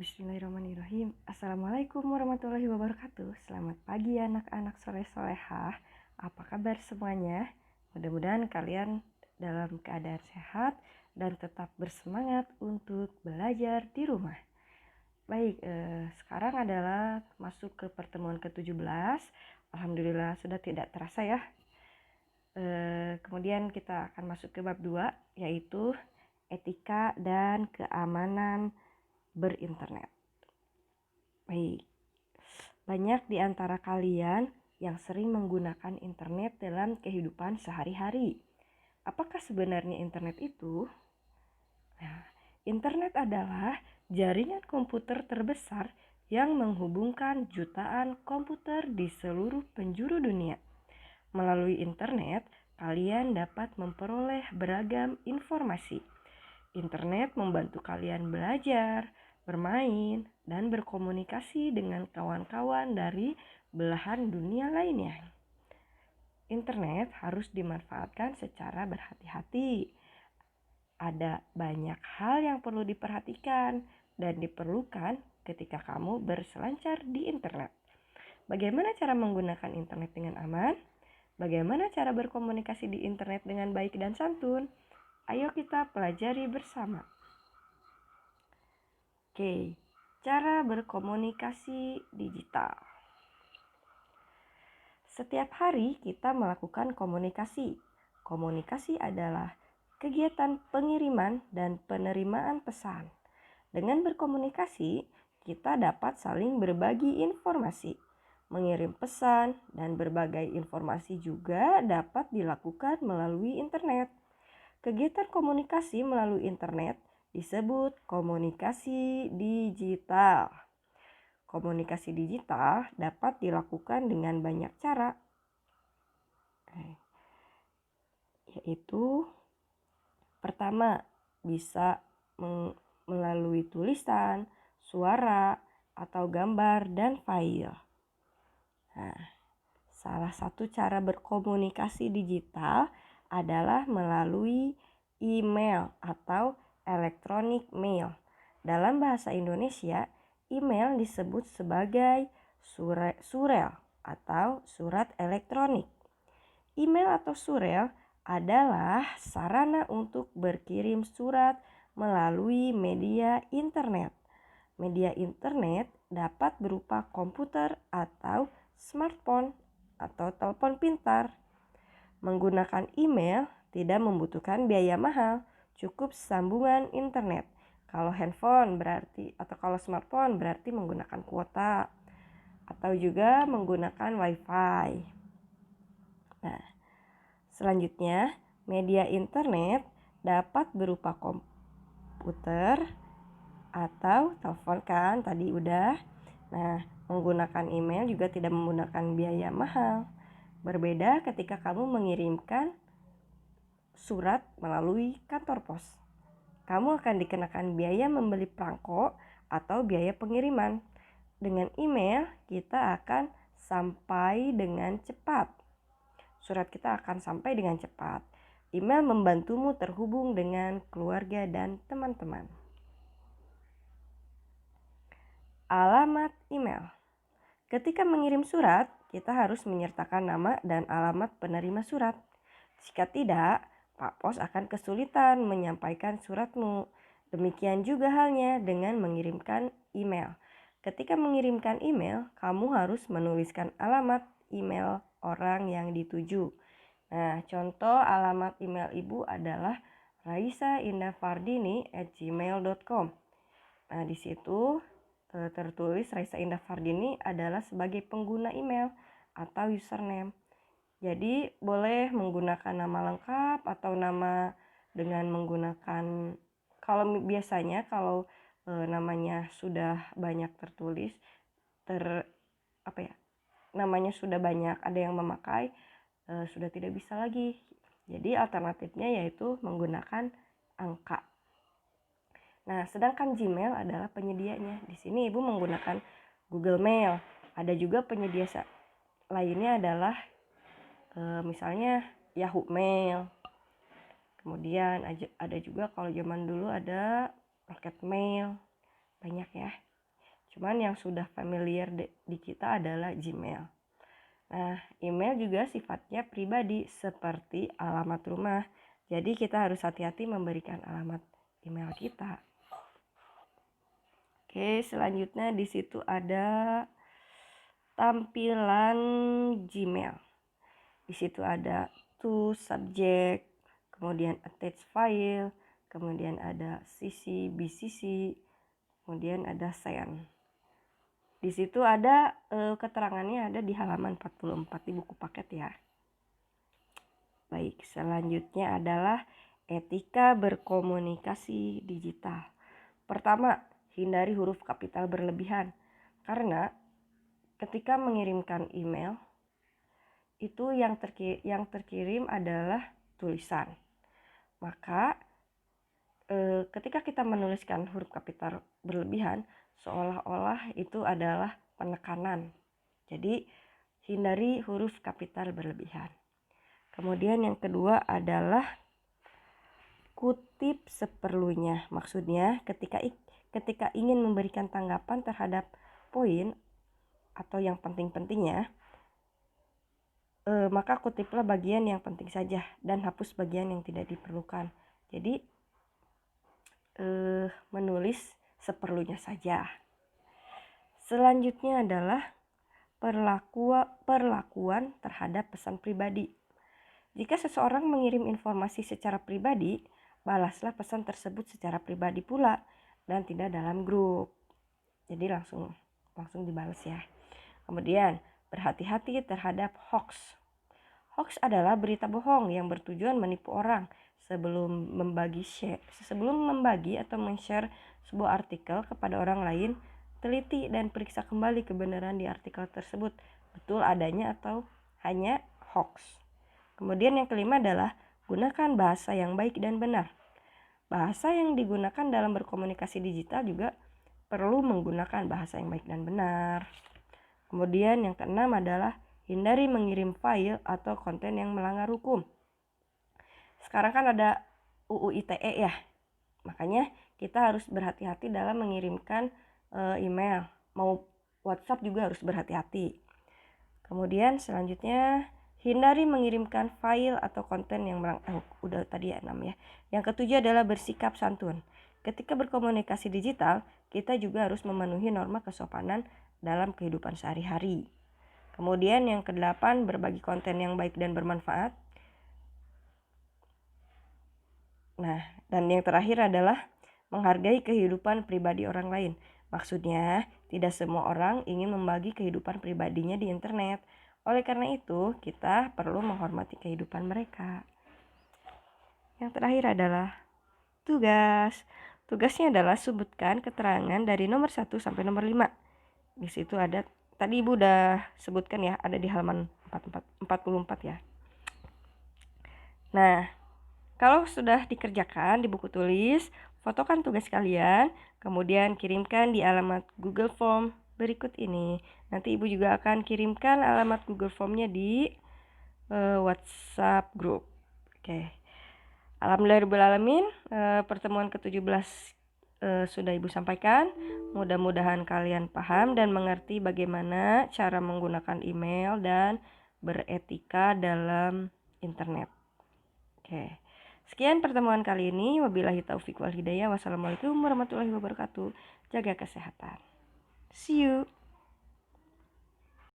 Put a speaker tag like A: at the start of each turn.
A: Bismillahirrahmanirrahim. Assalamualaikum warahmatullahi wabarakatuh. Selamat pagi anak-anak soleh-solehah. Apa kabar semuanya? Mudah-mudahan kalian dalam keadaan sehat dan tetap bersemangat untuk belajar di rumah. Baik, sekarang adalah masuk ke pertemuan ke-17. Alhamdulillah sudah tidak terasa ya. Kemudian kita akan masuk ke bab 2, yaitu etika dan keamanan berinternet. Baik, banyak di antara kalian yang sering menggunakan internet dalam kehidupan sehari-hari. Apakah sebenarnya internet itu? Nah, internet adalah jaringan komputer terbesar yang menghubungkan jutaan komputer di seluruh penjuru dunia. Melalui internet, kalian dapat memperoleh beragam informasi. Internet membantu kalian belajar, bermain, dan berkomunikasi dengan kawan-kawan dari belahan dunia lainnya. Internet harus dimanfaatkan secara berhati-hati. Ada banyak hal yang perlu diperhatikan dan diperlukan ketika kamu berselancar di internet. Bagaimana cara menggunakan internet dengan aman? Bagaimana cara berkomunikasi di internet dengan baik dan santun? Ayo kita pelajari bersama. Oke, cara berkomunikasi digital. Setiap hari kita melakukan komunikasi. Komunikasi adalah kegiatan pengiriman dan penerimaan pesan. Dengan berkomunikasi, kita dapat saling berbagi informasi, mengirim pesan, dan berbagai informasi juga dapat dilakukan melalui internet. Kegiatan komunikasi melalui internet disebut komunikasi digital. Komunikasi digital dapat dilakukan dengan banyak cara, yaitu pertama, bisa melalui tulisan, suara, atau gambar dan file. Nah, salah satu cara berkomunikasi digital adalah melalui email atau electronic mail. Dalam bahasa Indonesia, email disebut sebagai surel atau surat elektronik. Email atau surel adalah sarana untuk berkirim surat melalui media internet. Media internet dapat berupa komputer atau smartphone atau telepon pintar. Menggunakan email tidak membutuhkan biaya mahal, cukup sambungan internet. Kalau handphone berarti atau kalau smartphone berarti menggunakan kuota atau juga menggunakan wifi. Nah, selanjutnya media internet dapat berupa komputer atau telepon kan tadi udah. Nah, menggunakan email juga tidak menggunakan biaya mahal. Berbeda ketika kamu mengirimkan surat melalui kantor pos. Kamu akan dikenakan biaya membeli perangko atau biaya pengiriman. Dengan email, kita akan sampai dengan cepat. Surat kita akan sampai dengan cepat. Email membantumu terhubung dengan keluarga dan teman-teman. Alamat email. Ketika mengirim surat, kita harus menyertakan nama dan alamat penerima surat. Jika tidak, Pak Pos akan kesulitan menyampaikan suratmu. Demikian juga halnya dengan mengirimkan email. Ketika mengirimkan email, kamu harus menuliskan alamat email orang yang dituju. Nah, contoh alamat email ibu adalah raisaindahfardini@gmail.com. Nah, di situ tertulis Raisa Indah Fardini adalah sebagai pengguna email atau username. Jadi boleh menggunakan nama lengkap atau nama dengan menggunakan, kalau biasanya kalau namanya sudah banyak tertulis, namanya sudah banyak ada yang memakai, sudah tidak bisa lagi. Jadi alternatifnya yaitu menggunakan angka. Nah, sedangkan Gmail adalah penyedianya. Di sini Ibu menggunakan Google Mail. Ada juga penyedia lainnya adalah misalnya Yahoo Mail. Kemudian ada juga kalau zaman dulu ada Rocket Mail. Banyak ya. Cuman yang sudah familiar di kita adalah Gmail. Nah, email juga sifatnya pribadi seperti alamat rumah. Jadi kita harus hati-hati memberikan alamat email kita. Oke, selanjutnya di situ ada tampilan Gmail. Di situ ada to, subject, kemudian attach file, kemudian ada CC, BCC, kemudian ada send. Di situ ada keterangannya ada di halaman 44 di buku paket ya. Baik, selanjutnya adalah etika berkomunikasi digital. Pertama, hindari huruf kapital berlebihan. Karena ketika mengirimkan email, itu yang terkirim adalah tulisan. Maka ketika kita menuliskan huruf kapital berlebihan, seolah-olah itu adalah penekanan. Jadi hindari huruf kapital berlebihan. Kemudian yang kedua adalah kutip seperlunya. Maksudnya ketika ingin memberikan tanggapan terhadap poin atau yang penting-pentingnya, maka kutiplah bagian yang penting saja dan hapus bagian yang tidak diperlukan. Jadi menulis seperlunya saja. Selanjutnya adalah perlakuan terhadap pesan pribadi. Jika seseorang mengirim informasi secara pribadi, balaslah pesan tersebut secara pribadi pula dan tidak dalam grup. Jadi langsung dibalas ya. Kemudian berhati-hati terhadap hoax. Hoax adalah berita bohong yang bertujuan menipu orang. Sebelum membagi atau men-share sebuah artikel kepada orang lain, teliti dan periksa kembali kebenaran di artikel tersebut, betul adanya atau hanya hoax. Kemudian yang kelima adalah gunakan bahasa yang baik dan benar. Bahasa yang digunakan dalam berkomunikasi digital juga perlu menggunakan bahasa yang baik dan benar. Kemudian yang keenam adalah hindari mengirim file atau konten yang melanggar hukum. Sekarang kan ada UU ITE ya, makanya kita harus berhati-hati dalam mengirimkan email. Mau WhatsApp juga harus berhati-hati. Kemudian selanjutnya hindari mengirimkan file atau konten yang udah tadi ya 6 ya. Yang ketujuh adalah bersikap santun. Ketika berkomunikasi digital, kita juga harus memenuhi norma kesopanan dalam kehidupan sehari-hari. Kemudian yang kedelapan, berbagi konten yang baik dan bermanfaat. Nah, dan yang terakhir adalah menghargai kehidupan pribadi orang lain. Maksudnya, tidak semua orang ingin membagi kehidupan pribadinya di internet. Oleh karena itu, kita perlu menghormati kehidupan mereka. Yang terakhir adalah tugas. Tugasnya adalah sebutkan keterangan dari nomor 1 sampai nomor 5. Di situ ada, tadi Ibu udah sebutkan ya, ada di halaman 44 ya. Nah, kalau sudah dikerjakan di buku tulis, fotokan tugas kalian, kemudian kirimkan di alamat Google Form berikut ini. Nanti Ibu juga akan kirimkan alamat Google Formnya di WhatsApp group. Oke. Alhamdulillahirrahmanirrahim, pertemuan ke-17 sudah Ibu sampaikan. Mudah-mudahan kalian paham dan mengerti bagaimana cara menggunakan email dan beretika dalam internet. Oke. Sekian pertemuan kali ini. Wabillahi taufiq wal hidayah. Wassalamualaikum warahmatullahi wabarakatuh. Jaga kesehatan. See you.